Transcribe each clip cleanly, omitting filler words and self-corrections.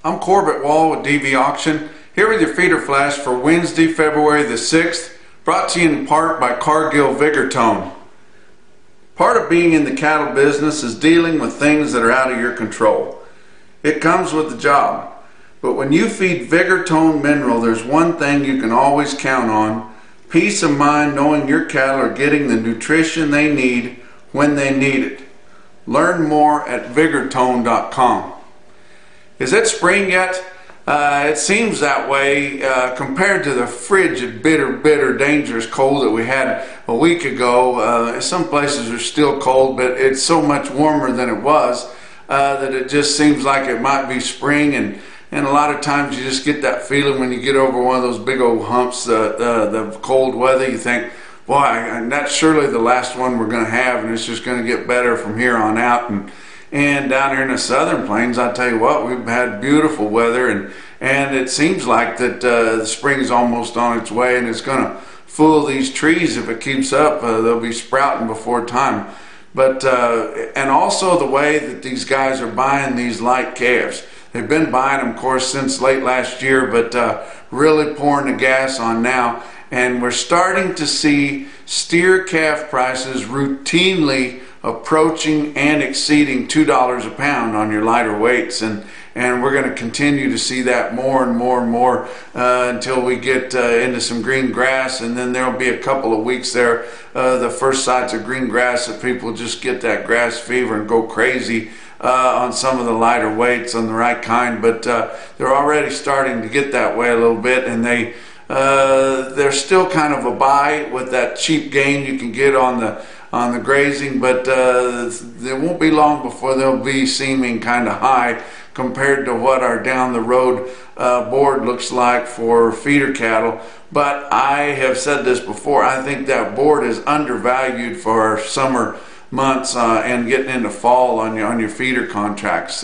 I'm Corbett Wall with DV Auction, here with your feeder flash for Wednesday, February the 6th, brought to you in part by Cargill Vigortone. Part of being in the cattle business is dealing with things that are out of your control. It comes with the job. But when you feed Vigortone Mineral, there's one thing you can always count on: peace of mind knowing your cattle are getting the nutrition they need when they need it. Learn more at Vigortone.com. Is it spring yet? It seems that way compared to the frigid, bitter, dangerous cold that we had a week ago. Some places are still cold, but it's so much warmer than it was that it just seems like it might be spring. And a lot of times you just get that feeling when you get over one of those big old humps, the cold weather. You think, boy, that's surely the last one we're going to have, and it's just going to get better from here on out. And down here in the southern plains, I tell you what, we've had beautiful weather, and it seems like that the spring is almost on its way, and it's going to fool these trees if it keeps up. They'll be sprouting before time. But and also the way that these guys are buying these light calves. They've been buying them, of course, since late last year, but really pouring the gas on now. And we're starting to see steer calf prices routinely approaching and exceeding $2 a pound on your lighter weights, and we're going to continue to see that more and more until we get into some green grass, and then there'll be a couple of weeks there, the first sights of green grass, that people just get that grass fever and go crazy on some of the lighter weights on the right kind. But they're already starting to get that way a little bit, and they're still kind of a buy with that cheap gain you can get on the grazing, but it won't be long before they'll be seeming kind of high compared to what our down the road board looks like for feeder cattle. But I have said this before, I think that board is undervalued for our summer months and getting into fall on your feeder contracts,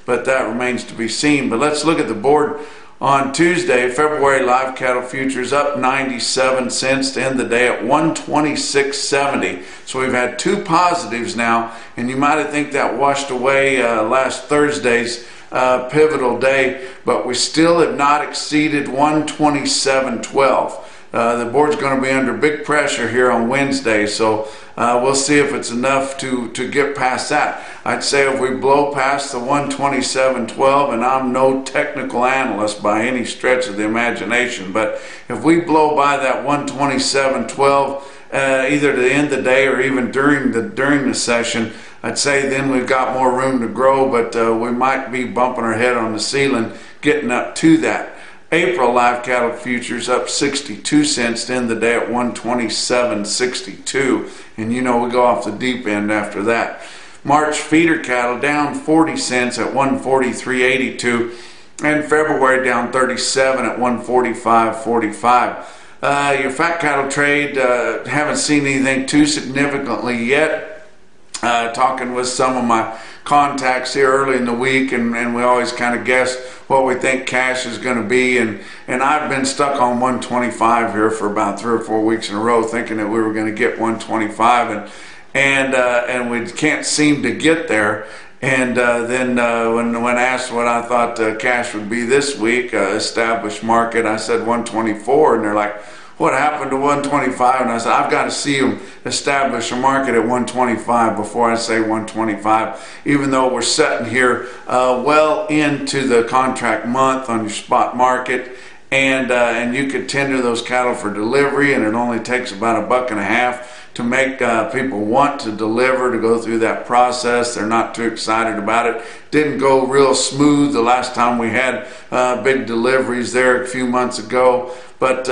but that remains to be seen. But let's look at the board. On Tuesday, February live cattle futures up 97 cents to end the day at 126.70. So we've had two positives now, and you might think that washed away last Thursday's pivotal day, but we still have not exceeded 127.12. The board's going to be under big pressure here on Wednesday, so we'll see if it's enough to get past that. I'd say if we blow past the 127.12, and I'm no technical analyst by any stretch of the imagination, but if we blow by that 127.12 either to the end of the day or even during the session, I'd say then we've got more room to grow, but we might be bumping our head on the ceiling getting up to that. April live cattle futures up 62 cents to end the day at 127.62, and you know we go off the deep end after that. March feeder cattle down 40 cents at 143.82, and February down 37 at 145.45. Your fat cattle trade, haven't seen anything too significantly yet. Talking with some of my contacts here early in the week, and we always kind of guess what we think cash is going to be, and I've been stuck on 125 here for about 3 or 4 weeks in a row, thinking that we were going to get 125, and we can't seem to get there. And then when asked what I thought cash would be this week, established market, I said 124, and they're like, what happened to 125? And I said, I've got to see them establish a market at 125 before I say 125, even though we're sitting here well into the contract month on your spot market, and you could tender those cattle for delivery, and it only takes about $1.50 to make people want to deliver, to go through that process. They're not too excited about it. Didn't go real smooth the last time we had big deliveries there a few months ago, but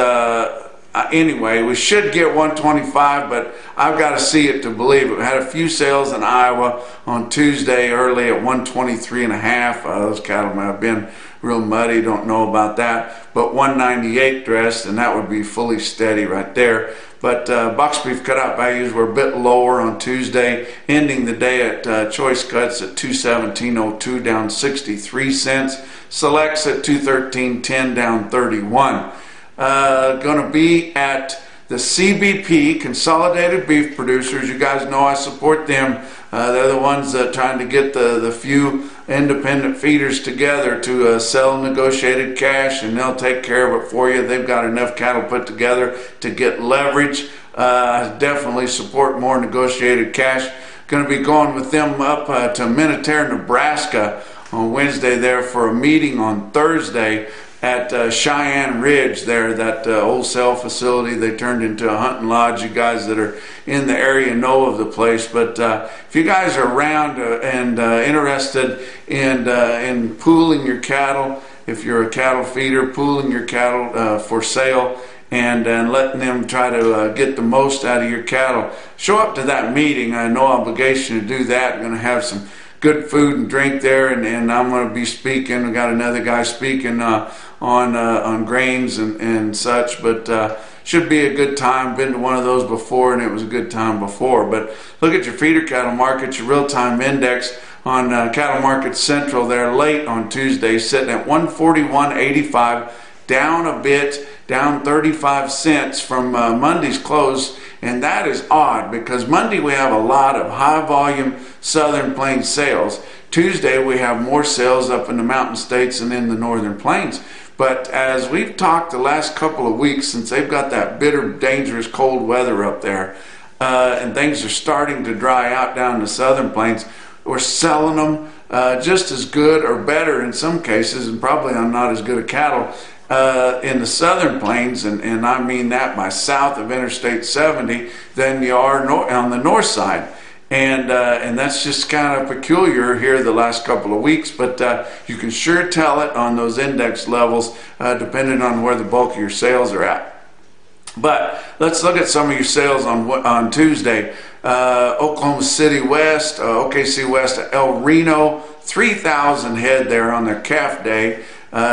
anyway, we should get 125, but I've got to see it to believe it. We had a few sales in Iowa on Tuesday early at 123.5. Those cattle may have been real muddy, don't know about that, but 198 dressed, and that would be fully steady right there. But box beef cutout values were a bit lower on Tuesday, ending the day at choice cuts at 217.02, down 63 cents. Selects at 213.10, down 31. Going to be at the CBP, Consolidated Beef Producers. You guys know I support them They're the ones trying to get the few independent feeders together to sell negotiated cash, and they'll take care of it for you. They've got enough cattle put together to get leverage. I definitely support more negotiated cash. Going to be going with them up to Minnetonka, Nebraska on Wednesday there for a meeting on Thursday at Cheyenne Ridge there, that old cell facility they turned into a hunting lodge. You guys that are in the area know of the place, but if you guys are around and interested in pooling your cattle, if you're a cattle feeder, pooling your cattle for sale, and letting them try to get the most out of your cattle, show up to that meeting. No obligation to do that. I'm going to have some good food and drink there, and I'm going to be speaking. We got another guy speaking on grains and such, but should be a good time. Been to one of those before, and it was a good time before. But look at your feeder cattle market, your real-time index on Cattle Market Central there late on Tuesday, sitting at 141.85, down a bit, down 35 cents from Monday's close. And that is odd, because Monday we have a lot of high volume Southern Plains sales. Tuesday we have more sales up in the mountain states and in the Northern Plains. But as we've talked the last couple of weeks, since they've got that bitter, dangerous cold weather up there, and things are starting to dry out down the Southern Plains, we're selling them just as good or better in some cases, and probably on not as good a cattle in the Southern Plains, and I mean that by south of Interstate 70, than you are on the north side. And that's just kind of peculiar here the last couple of weeks, but you can sure tell it on those index levels depending on where the bulk of your sales are at. But let's look at some of your sales on Tuesday. Oklahoma City West, OKC West, El Reno, 3,000 head there on their calf day.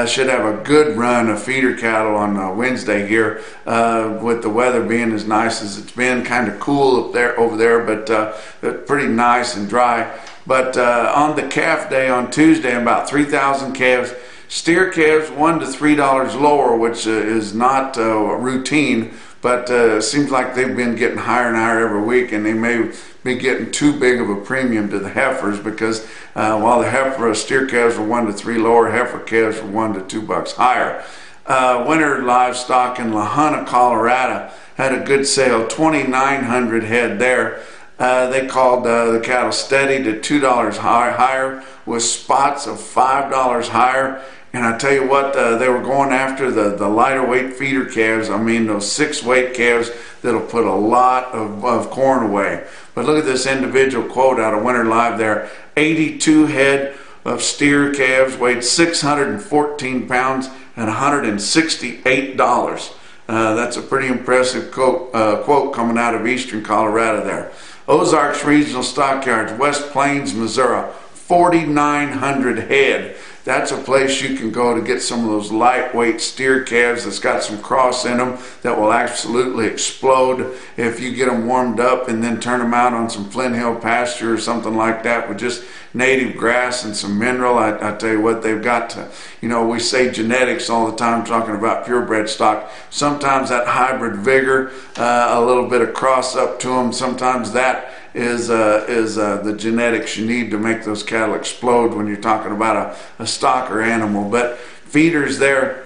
Should have a good run of feeder cattle on Wednesday here, with the weather being as nice as it's been. Kind of cool up there over there, but pretty nice and dry. But on the calf day on Tuesday, about 3,000 calves. Steer calves $1 to $3 lower, which is not routine, but seems like they've been getting higher and higher every week, and they may be getting too big of a premium to the heifers, because while the steer calves are $1 to $3 lower, heifer calves are $1 to $2 higher. Winter livestock in La Junta, Colorado had a good sale, 2,900 head there. They called the cattle steady to $2 higher, with spots of $5 higher. And I tell you what, they were going after the lighter weight feeder calves. I mean, those 6-weight calves that'll put a lot of corn away. But look at this individual quote out of Winter Live there. 82 head of steer calves weighed 614 pounds and $168. That's a pretty impressive quote coming out of eastern Colorado there. Ozarks Regional Stockyards, West Plains, Missouri, 4,900 head. That's a place you can go to get some of those lightweight steer calves that's got some cross in them that will absolutely explode if you get them warmed up and then turn them out on some Flint Hill pasture or something like that with just native grass and some mineral. I tell you what, they've got to, we say genetics all the time talking about purebred stock. Sometimes that hybrid vigor, a little bit of cross up to them, sometimes that is the genetics you need to make those cattle explode when you're talking about a stocker animal. But feeders there,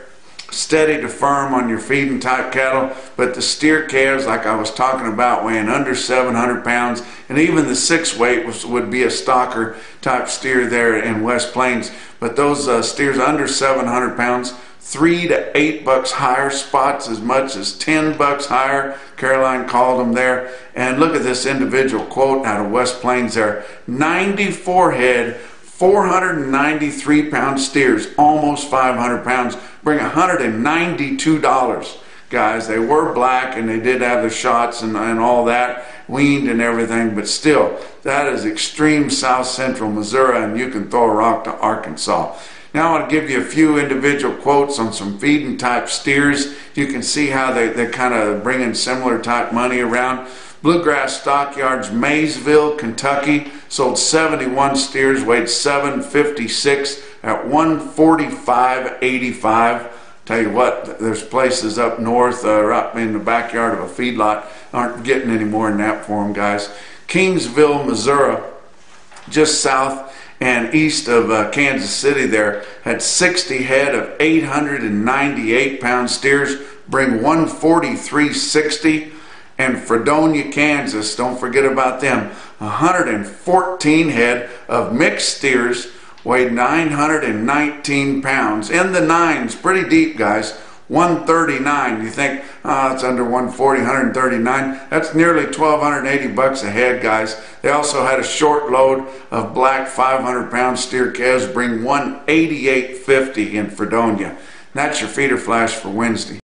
steady to firm on your feeding type cattle, but the steer calves, like I was talking about, weighing under 700 pounds, and even the 6-weight would be a stocker type steer there in West Plains. But those steers under 700 pounds, $3 to $8 higher, spots as much as $10 higher. Caroline called them there. And look at this individual quote out of West Plains there. 94 head, 493 pound steers, almost 500 pounds, bring $192. Guys, they were black and they did have the shots and all that, weaned and everything, but still, that is extreme south central Missouri, and you can throw a rock to Arkansas. Now I want to give you a few individual quotes on some feeding type steers. You can see how they kind of bring in similar type money around. Bluegrass Stockyards, Maysville, Kentucky, sold 71 steers, weighed 756 at $145.85. Tell you what, there's places up north or up in the backyard of a feedlot aren't getting any more than that for them, guys. Kingsville, Missouri, just south and east of Kansas City there, had 60 head of 898-pound steers, bring 143.60. And Fredonia, Kansas, don't forget about them, 114 head of mixed steers, weighed 919 pounds. In the nines, pretty deep, guys. 139. You think, oh, it's under 140, 139. That's nearly $1,280 a head, guys. They also had a short load of black 500-pound steer calves, bring 188.50 in Fredonia. And that's your feeder flash for Wednesday.